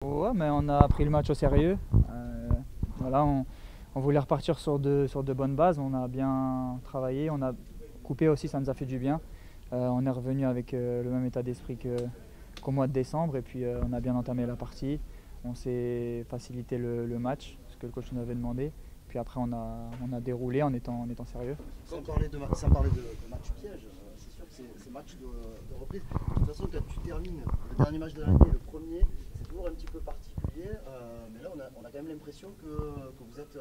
Ouais, mais on a pris le match au sérieux. Voilà, on voulait repartir sur de bonnes bases. On a bien travaillé, on a coupé aussi, ça nous a fait du bien. On est revenu avec le même état d'esprit qu'au mois de décembre et puis on a bien entamé la partie. On s'est facilité le match, ce que le coach nous avait demandé. Puis après, on a déroulé en étant sérieux. Sans parler de match piège, c'est sûr que c'est match de reprise. De toute façon, quand tu termines le dernier match de l'année, le premier, c'est toujours un petit peu particulier. Mais là, on a quand même l'impression que vous êtes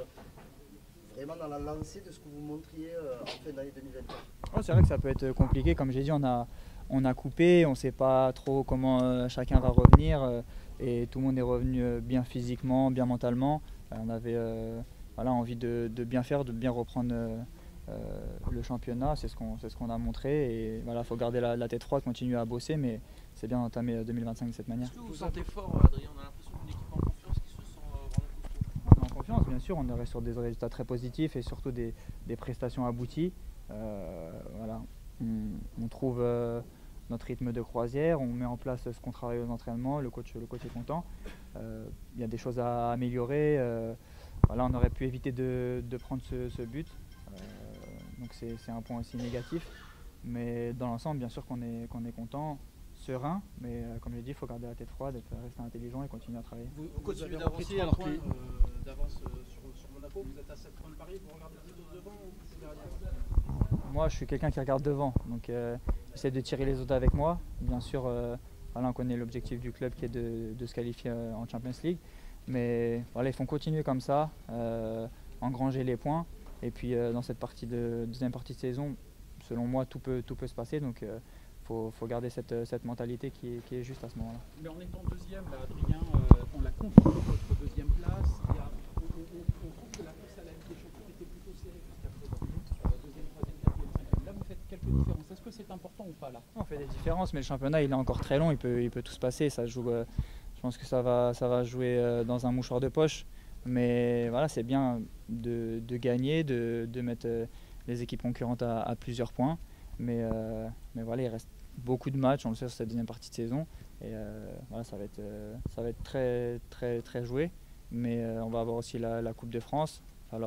vraiment dans la lancée de ce que vous montriez en fin d'année 2024. Oh, c'est vrai que ça peut être compliqué. Comme j'ai dit, on a coupé, on ne sait pas trop comment chacun va revenir. Et tout le monde est revenu bien physiquement, bien mentalement. On avait voilà, envie de bien faire, de bien reprendre le championnat. C'est ce qu'on a montré. Et voilà, il faut garder la tête froide, continuer à bosser. Mais c'est bien d'entamer 2025 de cette manière. Est-ce que vous vous sentez fort, Adrien? On a l'impression d'une équipe en confiance qui se sent vraiment costaud. On est en confiance, bien sûr. On est sur des résultats très positifs et surtout des prestations abouties. Voilà. On trouve notre rythme de croisière, on met en place ce qu'on travaille aux entraînements, le coach est content. Il y a des choses à améliorer. Voilà, on aurait pu éviter de prendre ce but. Donc c'est un point aussi négatif. Mais dans l'ensemble, bien sûr qu'on est content, serein. Mais comme je l'ai dit, il faut garder la tête froide, rester intelligent et continuer à travailler. Vous continuez avez repris d'avancer 3 alors points que... d'avance sur Monaco. Vous êtes à 7 points de Paris. Vous regardez plutôt devant ou plutôt derrière? Moi, je suis quelqu'un qui regarde devant. Donc j'essaie de tirer les autres avec moi. Bien sûr, voilà, on connaît l'objectif du club qui est de se qualifier en Champions League. Mais voilà, il faut continuer comme ça, engranger les points. Et puis dans cette deuxième partie de saison, selon moi, tout peut se passer. Donc faut garder cette mentalité qui est juste à ce moment-là. Mais en étant deuxième, là, Adrien, on l'a confirmé votre deuxième place. On trouve que la course à la Ligue des Champions était plutôt serrée jusqu'à présent. Deuxième, troisième, quatrième, cinquième. Là, vous faites quelques différences. Est-ce que c'est important ou pas là? On fait des différences, mais le championnat il est encore très long. Il peut tout se passer. Ça joue. Je pense que ça va jouer dans un mouchoir de poche. Mais voilà, c'est bien de gagner, de mettre les équipes concurrentes à plusieurs points. Mais voilà, il reste beaucoup de matchs, on le sait, sur cette deuxième partie de saison. Et voilà, ça va être très, très, très joué. Mais on va avoir aussi la Coupe de France. Va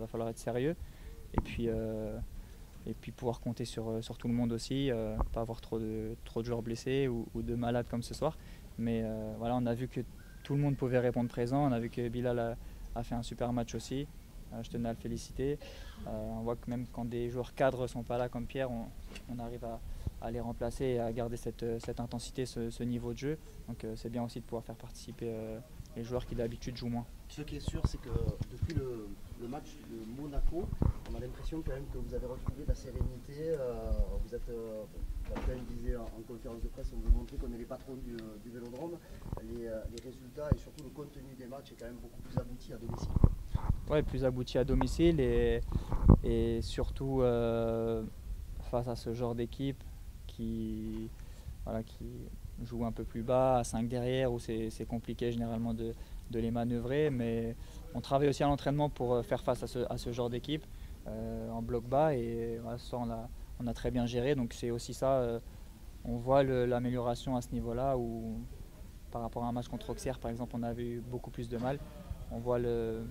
falloir être sérieux. Et puis pouvoir compter sur tout le monde aussi. Pas avoir trop de joueurs blessés ou de malades comme ce soir. Mais voilà, on a vu que tout le monde pouvait répondre présent. On a vu que Bilal a fait un super match aussi. Je tenais à le féliciter. On voit que même quand des joueurs cadres ne sont pas là comme Pierre, on arrive à les remplacer et à garder cette intensité, ce niveau de jeu. Donc c'est bien aussi de pouvoir faire participer les joueurs qui d'habitude jouent moins. Ce qui est sûr, c'est que depuis le match de Monaco, on a l'impression quand même que vous avez retrouvé la sérénité. Vous êtes, Quelqu'un disait en conférence de presse, on veut montrer qu'on est les patrons du Vélodrome. Les résultats et surtout le contenu des matchs est quand même beaucoup plus abouti à domicile. Ouais, plus abouti à domicile et surtout face à ce genre d'équipe qui joue un peu plus bas, à 5 derrière, où c'est compliqué généralement de les manœuvrer. Mais on travaille aussi à l'entraînement pour faire face à ce genre d'équipe en bloc bas. Et voilà, ça, on a très bien géré. Donc c'est aussi ça, on voit l'amélioration à ce niveau-là, où par rapport à un match contre Auxerre, par exemple, on avait eu beaucoup plus de mal. On voit le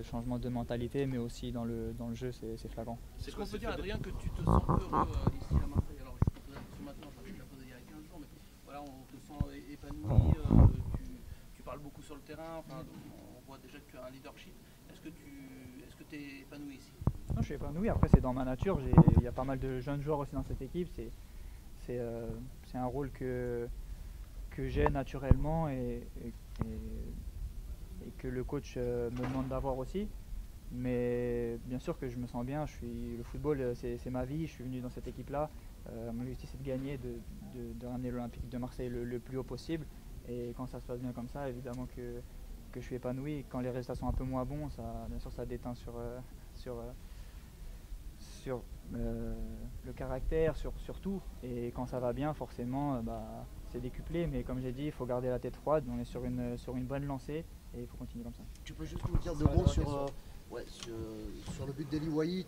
changement de mentalité, mais aussi dans le jeu, c'est flagrant. Est-ce qu'on peut dire, Adrien, que tu te sens heureux ici à Marseille? Alors, je te pose la question maintenant, je l'ai posée il y a 15 jours, mais voilà, on te sent épanoui, tu parles beaucoup sur le terrain, enfin, on voit déjà que tu as un leadership. Est-ce que tu es épanoui ici? Non, je suis épanoui. Après, c'est dans ma nature. Il y a pas mal de jeunes joueurs aussi dans cette équipe. C'est un rôle que j'ai naturellement et que le coach me demande d'avoir aussi. Mais bien sûr que je me sens bien. Le football, c'est ma vie. Je suis venu dans cette équipe-là. Mon objectif, c'est de gagner, de ramener l'Olympique de Marseille le plus haut possible. Et quand ça se passe bien comme ça, évidemment que je suis épanoui. Quand les résultats sont un peu moins bons, bien sûr, ça déteint sur le caractère, sur tout. Et quand ça va bien, forcément, c'est décuplé. Mais comme j'ai dit, il faut garder la tête froide. On est sur une bonne lancée et il faut continuer comme ça. Tu peux juste nous dire deux mots sur le but d'Eli Wahi.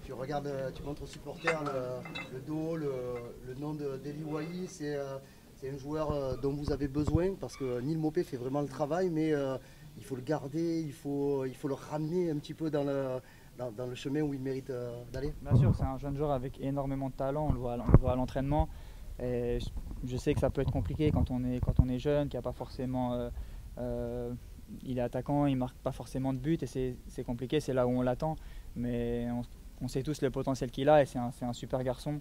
Tu regardes, tu montres aux supporters le dos, le nom d'Eli Wahi. C'est c'est un joueur dont vous avez besoin parce que Neil Maupay fait vraiment le travail, mais il faut le garder, il faut le ramener un petit peu dans le chemin où il mérite d'aller. Bien sûr, c'est un jeune joueur avec énormément de talent, on le voit à l'entraînement. Et je sais que ça peut être compliqué quand on est jeune, qu'il n'y a pas forcément, il est attaquant, il ne marque pas forcément de but et c'est compliqué, c'est là où on l'attend. Mais on sait tous le potentiel qu'il a et c'est un super garçon.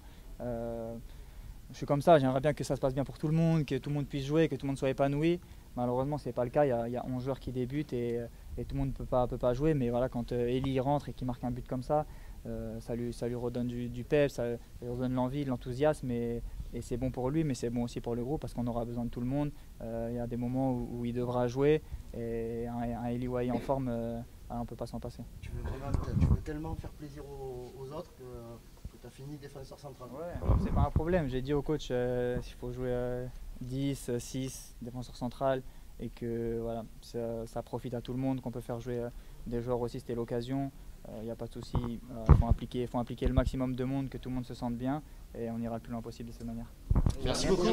Je suis comme ça, j'aimerais bien que ça se passe bien pour tout le monde, que tout le monde puisse jouer, que tout le monde soit épanoui. Malheureusement, ce n'est pas le cas, il y a 11 joueurs qui débutent et tout le monde ne peut pas jouer. Mais voilà, quand Eli rentre et qu'il marque un but comme ça, ça lui redonne du pep, ça lui redonne l'envie, de l'enthousiasme et c'est bon pour lui, mais c'est bon aussi pour le groupe parce qu'on aura besoin de tout le monde. Il y a des moments où il devra jouer et un Eli Wahi en forme, on ne peut pas s'en passer. Tu veux tellement faire plaisir aux autres que tu as fini défenseur central. Ouais, c'est pas un problème. J'ai dit au coach s'il faut jouer 10, 6 défenseur central et que voilà, ça profite à tout le monde, qu'on peut faire jouer des joueurs aussi, c'était l'occasion. Il n'y a pas de souci, il faut impliquer le maximum de monde, que tout le monde se sente bien et on ira le plus loin possible de cette manière. Merci beaucoup.